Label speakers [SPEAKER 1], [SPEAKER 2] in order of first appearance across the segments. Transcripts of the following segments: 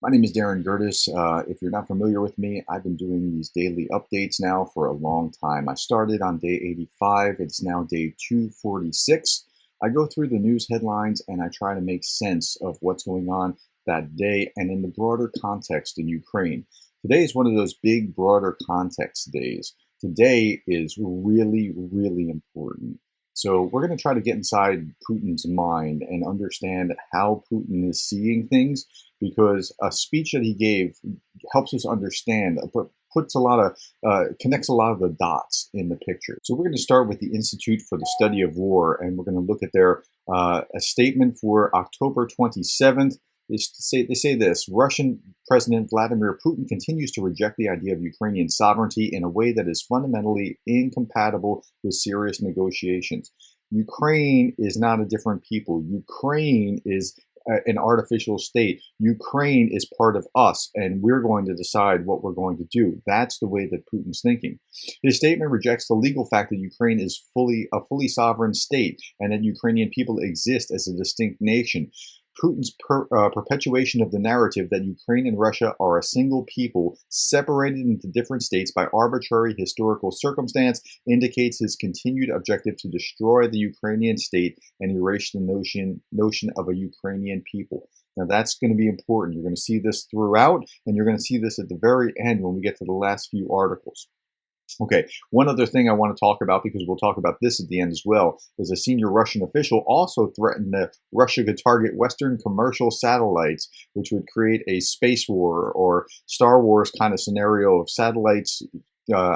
[SPEAKER 1] My name is Darren Gertis. If you're not familiar with me, I've been doing these daily updates now for a long time. I started on day 85. It's now day 246. I go through the news headlines and I try to make sense of what's going on that day and in the broader context in Ukraine. Today is one of those big, broader context days. Today is really, really important. So we're going to try to get inside Putin's mind and understand how Putin is seeing things, because a speech that he gave helps us understand, but puts a lot of connects a lot of the dots in the picture. So we're going to start with the Institute for the Study of War, and we're going to look at their a statement for October 27th. They say this: Russian President Vladimir Putin continues to reject the idea of Ukrainian sovereignty in a way that is fundamentally incompatible with serious negotiations. Ukraine is not a different people. Ukraine is an artificial state. Ukraine is part of us, and we're going to decide what we're going to do. That's the way that Putin's thinking. His statement rejects the legal fact that Ukraine is a fully sovereign state and that Ukrainian people exist as a distinct nation. Putin's perpetuation of the narrative that Ukraine and Russia are a single people separated into different states by arbitrary historical circumstance indicates his continued objective to destroy the Ukrainian state and erase the notion of a Ukrainian people. Now that's going to be important. You're going to see this throughout, and you're going to see this at the very end when we get to the last few articles. Okay, one other thing I want to talk about, because we'll talk about this at the end as well, is a senior Russian official also threatened that Russia could target Western commercial satellites, which would create a space war or Star Wars kind of scenario of satellites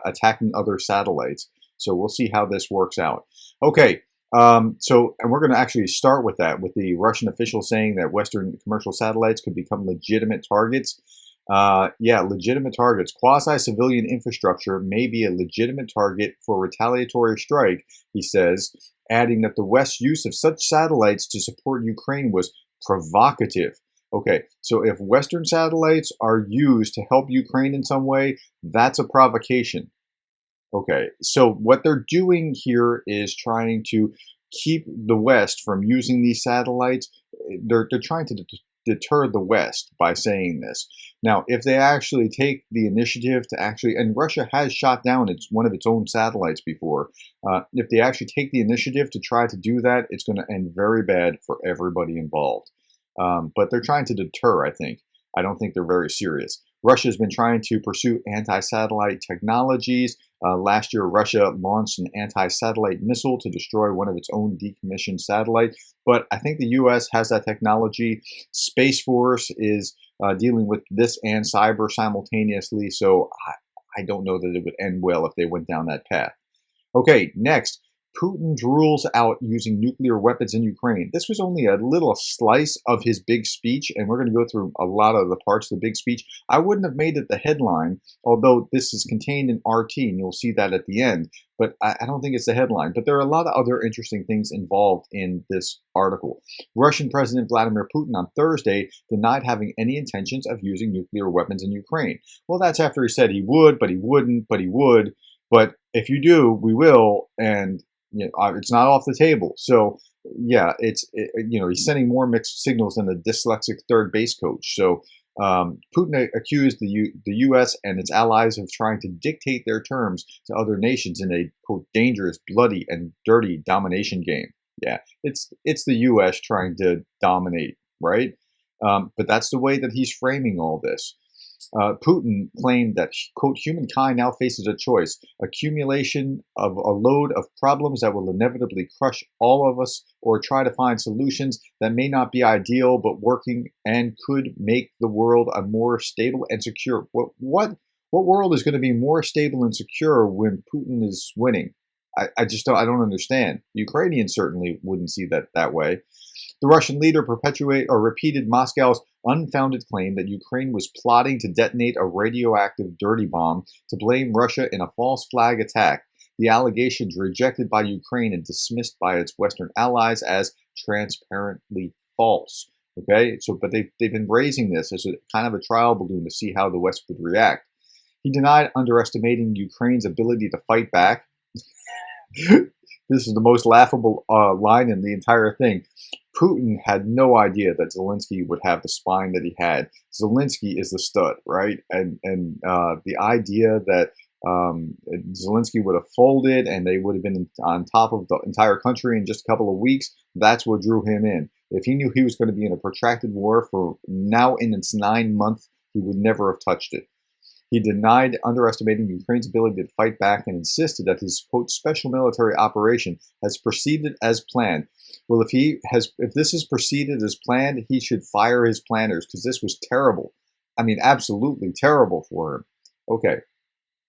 [SPEAKER 1] attacking other satellites. So we'll see how this works out. Okay, and we're going to actually start with that, with the Russian official saying that Western commercial satellites could become legitimate targets. Yeah, legitimate targets. Quasi-civilian infrastructure may be a legitimate target for retaliatory strike, he says, adding that the West's use of such satellites to support Ukraine was provocative. Okay, so if Western satellites are used to help Ukraine in some way, that's a provocation. Okay, so what they're doing here is trying to keep the West from using these satellites. They're trying to deter the West by saying this. Now, if they actually take the initiative to actually, and Russia has shot down one of its own satellites before, if they actually take the initiative to try to do that, it's going to end very bad for everybody involved. But they're trying to deter, I think. I don't think they're very serious. Russia has been trying to pursue anti-satellite technologies. Last year, Russia launched an anti-satellite missile to destroy one of its own decommissioned satellites. But I think the U.S. has that technology. Space Force is dealing with this and cyber simultaneously. So I don't know that it would end well if they went down that path. Okay, next. Putin rules out using nuclear weapons in Ukraine. This was only a little slice of his big speech, and we're going to go through a lot of the parts of the big speech. I wouldn't have made it the headline, although this is contained in RT, and you'll see that at the end, but I don't think it's the headline. But there are a lot of other interesting things involved in this article. Russian President Vladimir Putin on Thursday denied having any intentions of using nuclear weapons in Ukraine. Well, that's after he said he would, but he wouldn't, but he would. But if you do, we will, and it's not off the table. So yeah, he's sending more mixed signals than a dyslexic third base coach. So Putin accused the U.S. and its allies of trying to dictate their terms to other nations in a, quote, dangerous, bloody, and dirty domination game. Yeah, it's the U.S. trying to dominate, right? But that's the way that he's framing all this. Putin claimed that, quote, humankind now faces a choice, accumulation of a load of problems that will inevitably crush all of us, or try to find solutions that may not be ideal but working and could make the world a more stable and secure. What world is going to be more stable and secure when Putin is winning? I don't understand. The Ukrainians certainly wouldn't see that way. The Russian leader repeated Moscow's unfounded claim that Ukraine was plotting to detonate a radioactive dirty bomb to blame Russia in a false flag attack. The allegations rejected by Ukraine and dismissed by its Western allies as transparently false. Okay, but they've been raising this as a kind of a trial balloon to see how the West would react. He denied underestimating Ukraine's ability to fight back. This is the most laughable line in the entire thing. Putin had no idea that Zelensky would have the spine that he had. Zelensky is the stud, right? And the idea that Zelensky would have folded and they would have been on top of the entire country in just a couple of weeks, that's what drew him in. If he knew he was going to be in a protracted war for now in its 9 months, he would never have touched it. He denied underestimating Ukraine's ability to fight back and insisted that his, quote, special military operation has proceeded as planned. Well, if this has proceeded as planned, he should fire his planners because this was terrible. I mean, absolutely terrible for him. Okay.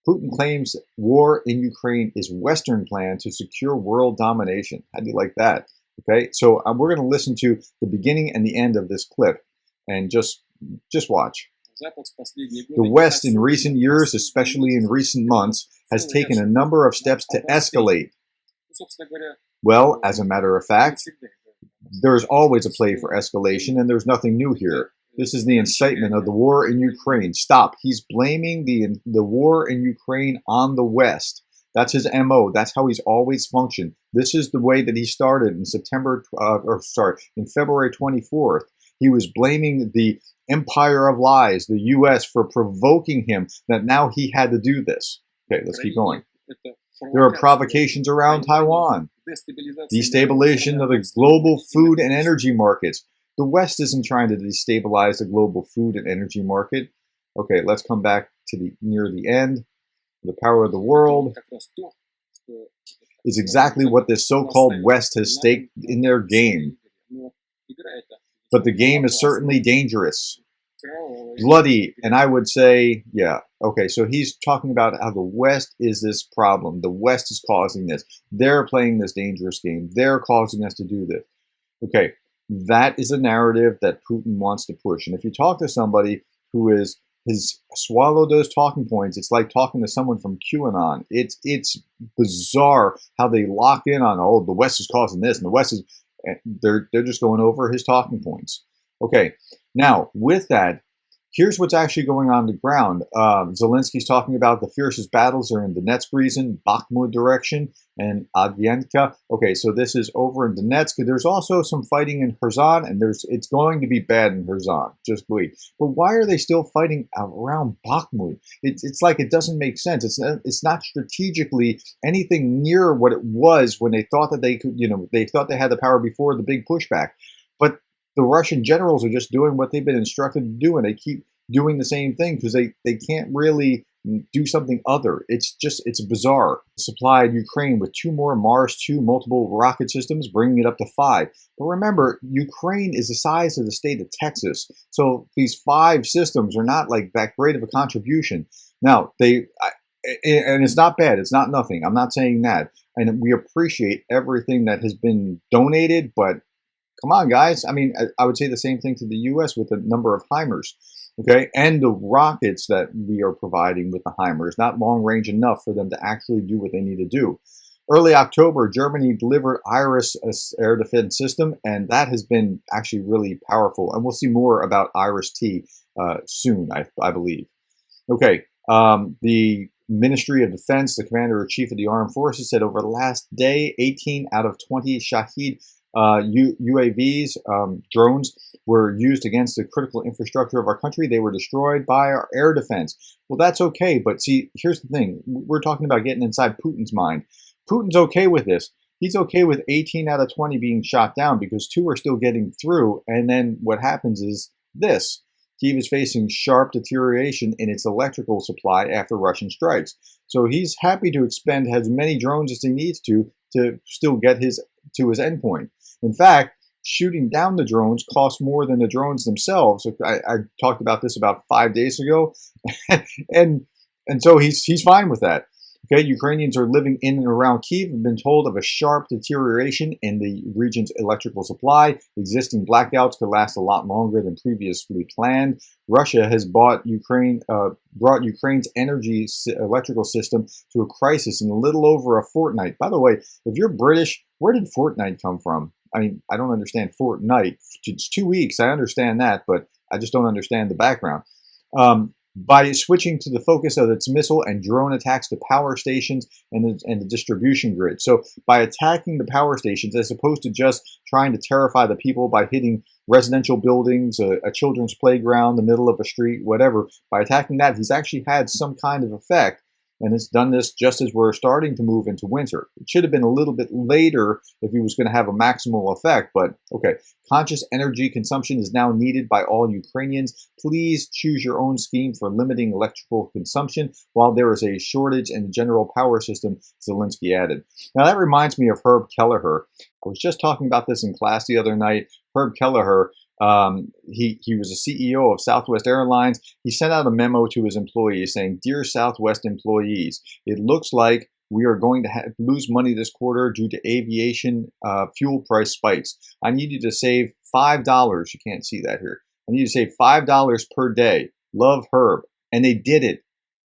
[SPEAKER 1] Putin claims war in Ukraine is Western plan to secure world domination. How do you like that? Okay, so we're going to listen to the beginning and the end of this clip and just watch. The West in recent years, especially in recent months, has taken a number of steps to escalate. Well, as a matter of fact, there's always a play for escalation and there's nothing new here. This is the incitement of the war in Ukraine. Stop. He's blaming the war in Ukraine on the West. That's his MO. That's how he's always functioned. This is the way that he started in in February 24th. He was blaming the empire of lies, the U.S., for provoking him that now he had to do this. Okay, let's keep going. There are provocations around Taiwan. Destabilization of the global food and energy markets. The West isn't trying to destabilize the global food and energy market. Okay, let's come back to near the end. The power of the world is exactly what this so-called West has staked in their game. But the game is certainly dangerous, bloody, and I would say, yeah. Okay, so he's talking about how the West is this problem. The West is causing this. They're playing this dangerous game. They're causing us to do this. Okay. That is a narrative that Putin wants to push. And if you talk to somebody who has swallowed those talking points, it's like talking to someone from QAnon. It's bizarre how they lock in on, oh, the West is causing this, and the West is, they're just going over his talking points. Okay, now with that, here's what's actually going on the ground. Zelensky's talking about the fiercest battles are in Donetsk region, Bakhmut direction, and Avdiivka. Okay, so this is over in Donetsk. There's also some fighting in Kherson, and it's going to be bad in Kherson. Just wait. But why are they still fighting around Bakhmut? It's like it doesn't make sense. It's not strategically anything near what it was when they thought that they could. They thought they had the power before the big pushback, but the Russian generals are just doing what they've been instructed to do, and they keep doing the same thing because they can't really do something other. It's bizarre. Supplied Ukraine with 2 more Mars 2 multiple rocket systems, bringing it up to 5. But remember, Ukraine is the size of the state of Texas, so these 5 systems are not like that great of a contribution. Now, and it's not bad. It's not nothing. I'm not saying that. And we appreciate everything that has been donated, but come on, guys. I mean, I would say the same thing to the U.S. with the number of HIMARS, okay? And the rockets that we are providing with the HIMARS, not long range enough for them to actually do what they need to do. Early October, Germany delivered IRIS air defense system, and that has been actually really powerful. And we'll see more about IRIS-T soon, I believe. Okay, the Ministry of Defense, the Commander-in-Chief of the Armed Forces, said over the last day, 18 out of 20 Shahed UAVs, drones, were used against the critical infrastructure of our country. They were destroyed by our air defense. Well, that's okay, but see, here's the thing. We're talking about getting inside Putin's mind. Putin's okay with this. He's okay with 18 out of 20 being shot down because 2 are still getting through, and then what happens is this. Kyiv is facing sharp deterioration in its electrical supply after Russian strikes. So he's happy to expend as many drones as he needs to still get to his endpoint. In fact, shooting down the drones costs more than the drones themselves. I talked about this about 5 days ago, and so he's fine with that. Okay, Ukrainians are living in and around Kyiv have been told of a sharp deterioration in the region's electrical supply. Existing blackouts could last a lot longer than previously planned. Russia has brought Ukraine's electrical system to a crisis in a little over a fortnight. By the way, if you're British, where did fortnight come from? I mean, I don't understand fortnight. It's 2 weeks. I understand that, but I just don't understand the background. by switching to the focus of its missile and drone attacks to power stations and the distribution grid. So by attacking the power stations, as opposed to just trying to terrify the people by hitting residential buildings, a children's playground, the middle of a street, whatever, by attacking that, he's actually had some kind of effect. And it's done this just as we're starting to move into winter. It should have been a little bit later if he was going to have a maximal effect, but okay. Conscious energy consumption is now needed by all Ukrainians. Please choose your own scheme for limiting electrical consumption while there is a shortage in the general power system, Zelensky added. Now that reminds me of Herb Kelleher. I was just talking about this in class the other night. Herb Kelleher, he was a CEO of Southwest Airlines. He sent out a memo to his employees saying, "Dear Southwest employees, it looks like we are going to lose money this quarter due to aviation fuel price spikes. I need you to save $5. You can't see that here. I need you to save $5 per day. Love, Herb." And they did it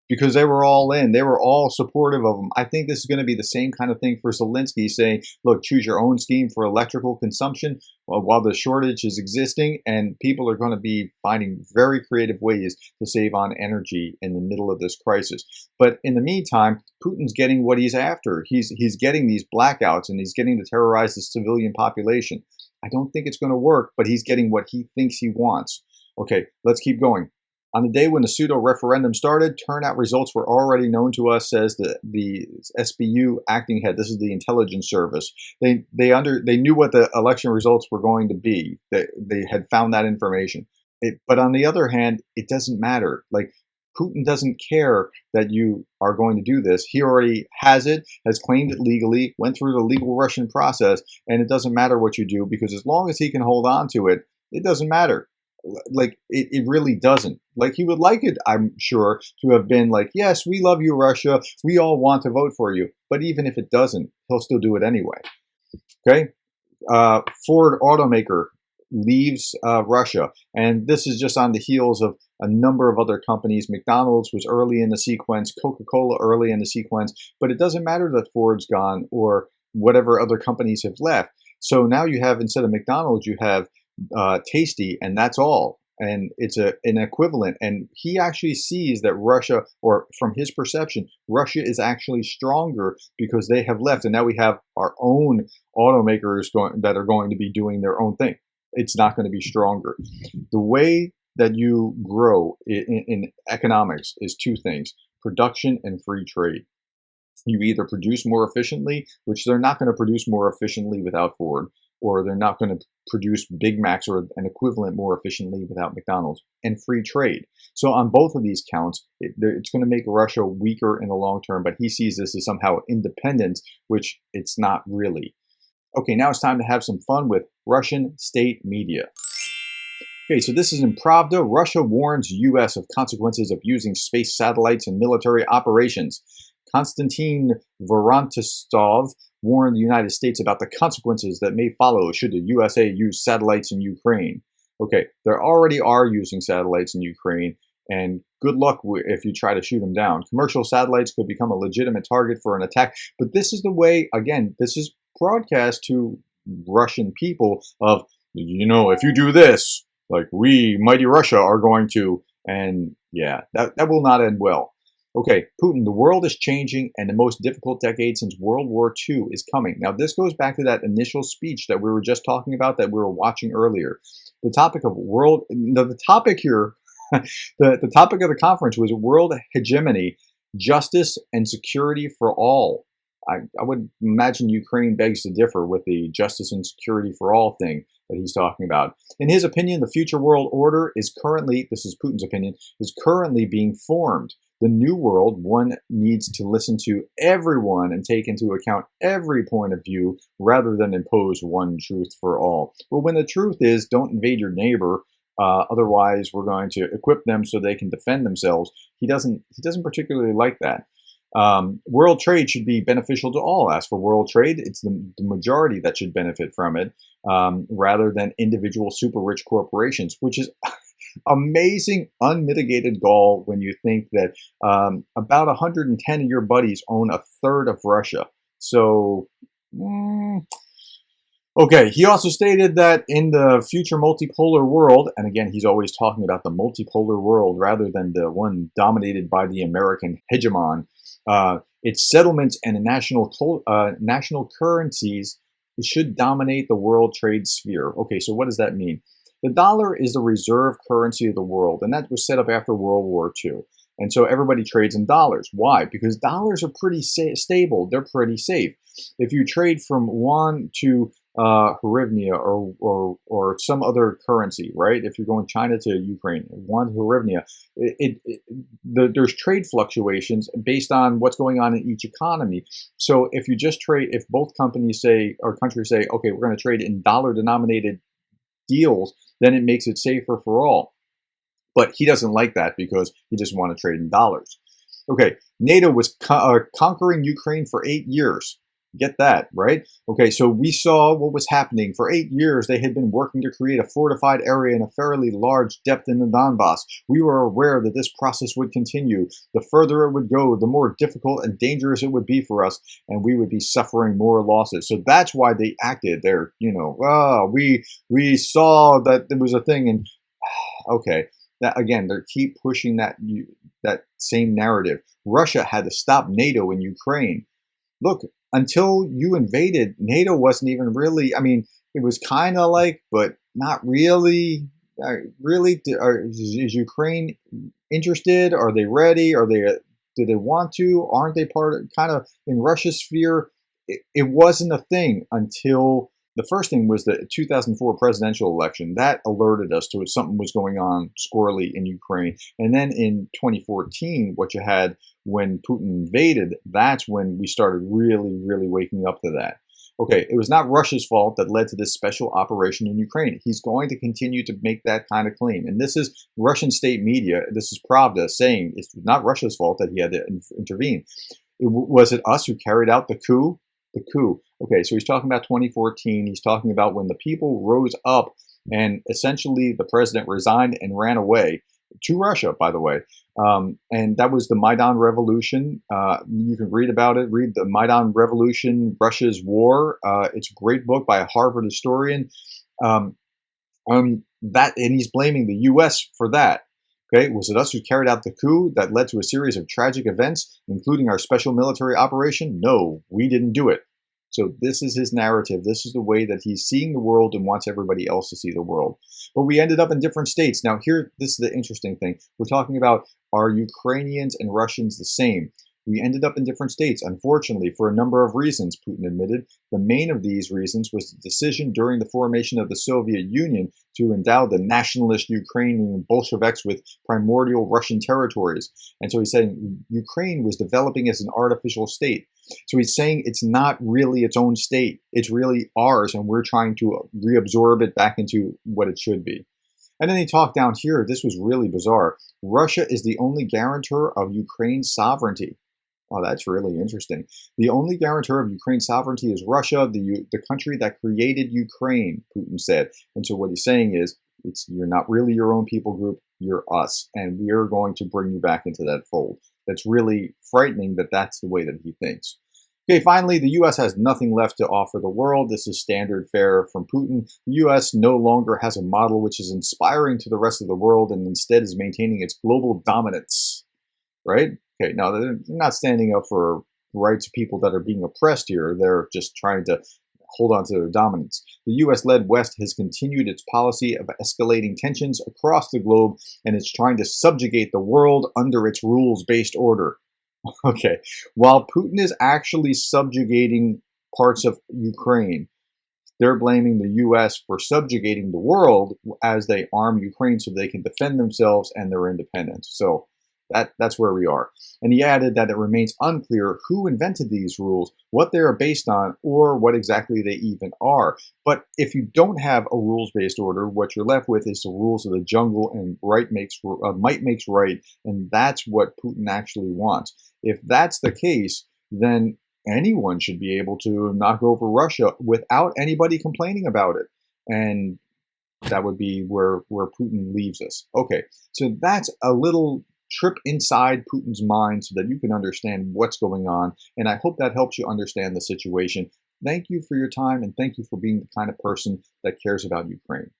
[SPEAKER 1] because they were all in. They were all supportive of him. I think this is going to be the same kind of thing for Zelensky, saying, look, choose your own scheme for electrical consumption while the shortage is existing, and people are going to be finding very creative ways to save on energy in the middle of this crisis. But in the meantime, Putin's getting what he's after. He's getting these blackouts, and he's getting to terrorize the civilian population. I don't think it's going to work, but he's getting what he thinks he wants. Okay, let's keep going. On the day when the pseudo-referendum started, turnout results were already known to us, says the SBU acting head. This is the intelligence service. They knew what the election results were going to be. They had found that information. But on the other hand, it doesn't matter. Like, Putin doesn't care that you are going to do this. He already has it, has claimed it legally, went through the legal Russian process, and it doesn't matter what you do, because as long as he can hold on to it, it doesn't matter. Like, it really doesn't. Like, he would like it, I'm sure, to have been like, yes, we love you, Russia. We all want to vote for you. But even if it doesn't, he'll still do it anyway. Okay? Ford automaker leaves Russia. And this is just on the heels of a number of other companies. McDonald's was early in the sequence, Coca-Cola early in the sequence. But it doesn't matter that Ford's gone or whatever other companies have left. So now you have, instead of McDonald's, you have Tasty, and that's all. And it's an equivalent. And he actually sees that Russia, or from his perception, Russia is actually stronger because they have left. And now we have our own automakers that are going to be doing their own thing. It's not going to be stronger. The way that you grow in economics is two things: production and free trade. You either produce more efficiently, which they're not going to produce more efficiently without Ford, or they're not going to produce Big Macs or an equivalent more efficiently without McDonald's, and free trade. So on both of these counts, it's going to make Russia weaker in the long term, but he sees this as somehow independence, which it's not really. Okay, now it's time to have some fun with Russian state media. Okay, so this is in Pravda. Russia warns U.S. of consequences of using space satellites in military operations. Konstantin Vorontsov warned the United States about the consequences that may follow should the USA use satellites in Ukraine. Okay, there already are using satellites in Ukraine, and good luck if you try to shoot them down. Commercial satellites could become a legitimate target for an attack, but this is the way, again, this is broadcast to Russian people of, you know, if you do this, like, we, mighty Russia, are going to, and yeah, that will not end well. Okay, Putin, the world is changing, and the most difficult decade since World War II is coming. Now, this goes back to that initial speech that we were just talking about, that we were watching earlier. The topic of the topic here, the topic of the conference was world hegemony, justice, and security for all. I would imagine Ukraine begs to differ with the justice and security for all thing that he's talking about. In his opinion, the future world order is currently, this is Putin's opinion, is currently being formed. The new world, one needs to listen to everyone and take into account every point of view rather than impose one truth for all. Well, when the truth is, don't invade your neighbor, otherwise we're going to equip them so they can defend themselves. He doesn't particularly like that. World trade should be beneficial to all. As for world trade, it's the majority that should benefit from it, rather than individual super rich corporations, which is amazing, unmitigated gall when you think that about 110 of your buddies own a third of Russia. So Okay, he also stated that in the future multipolar world, and again, he's always talking about the multipolar world rather than the one dominated by the American hegemon, its settlements and national currencies should dominate the world trade sphere. Okay, so what does that mean? The dollar is the reserve currency of the world, and that was set up after World War II. And so everybody trades in dollars. Why? Because dollars are pretty stable. They're pretty safe. If you trade from one to hryvnia or some other currency, right? If you're going China to Ukraine, one hryvnia, there's trade fluctuations based on what's going on in each economy. So if you just trade, if both companies say or countries say, okay, we're going to trade in dollar-denominated deals, then it makes it safer for all. But he doesn't like that because he doesn't want to trade in dollars. Okay, NATO was conquering Ukraine for 8 years. Get that, right? Okay, so we saw what was happening. For 8 years, they had been working to create a fortified area in a fairly large depth in the Donbass. We were aware that this process would continue. The further it would go, the more difficult and dangerous it would be for us, and we would be suffering more losses. So that's why they acted. They're, we saw that there was a thing, and okay. That again, they keep pushing that same narrative. Russia had to stop NATO in Ukraine. Look, until you invaded, NATO wasn't even really. I mean, it was kind of like, but not really. Really, is Ukraine interested? Are they ready? Do they want to? Aren't they part of kind of in Russia's sphere? It wasn't a thing until the first thing was the 2004 presidential election. That alerted us to something was going on squarely in Ukraine. And then in 2014, what you had when Putin invaded, that's when we started really, really waking up to that. Okay, it was not Russia's fault that led to this special operation in Ukraine. He's going to continue to make that kind of claim. And this is Russian state media. This is Pravda saying it's not Russia's fault that he had to intervene. Was it us who carried out the coup? The coup. Okay, so he's talking about 2014. He's talking about when the people rose up and essentially the president resigned and ran away to Russia, by the way. And that was the Maidan Revolution. You can read about it. Read the Maidan Revolution, Russia's War. It's a great book by a Harvard historian. And he's blaming the U.S. for that. Okay, was it us who carried out the coup that led to a series of tragic events, including our special military operation? No, we didn't do it. So this is his narrative. This is the way that he's seeing the world and wants everybody else to see the world. But we ended up in different states. Now here, this is the interesting thing. We're talking about, are Ukrainians and Russians the same? We ended up in different states, unfortunately, for a number of reasons, Putin admitted. The main of these reasons was the decision during the formation of the Soviet Union to endow the nationalist Ukrainian Bolsheviks with primordial Russian territories. And so he's saying Ukraine was developing as an artificial state. So he's saying it's not really its own state. It's really ours, and we're trying to reabsorb it back into what it should be. And then he talked down here. This was really bizarre. Russia is the only guarantor of Ukraine's sovereignty. Oh, that's really interesting. The only guarantor of Ukraine's sovereignty is Russia, the country that created Ukraine, Putin said. And so what he's saying is, you're not really your own people group, you're us. And we are going to bring you back into that fold. That's really frightening that that's the way that he thinks. Okay, finally, the U.S. has nothing left to offer the world. This is standard fare from Putin. The U.S. no longer has a model which is inspiring to the rest of the world and instead is maintaining its global dominance, right? Okay, now they're not standing up for rights of people that are being oppressed here. They're just trying to hold on to their dominance. The U.S.-led West has continued its policy of escalating tensions across the globe, and it's trying to subjugate the world under its rules-based order. Okay, while Putin is actually subjugating parts of Ukraine, they're blaming the U.S. for subjugating the world as they arm Ukraine so they can defend themselves and their independence. So that's where we are. And he added that it remains unclear who invented these rules, what they are based on, or what exactly they even are. But if you don't have a rules-based order, what you're left with is the rules of the jungle, and might makes right, and that's what Putin actually wants. If that's the case, then anyone should be able to knock over Russia without anybody complaining about it. And that would be where Putin leaves us. Okay, so that's a little trip inside Putin's mind so that you can understand what's going on. And I hope that helps you understand the situation. Thank you for your time and thank you for being the kind of person that cares about Ukraine.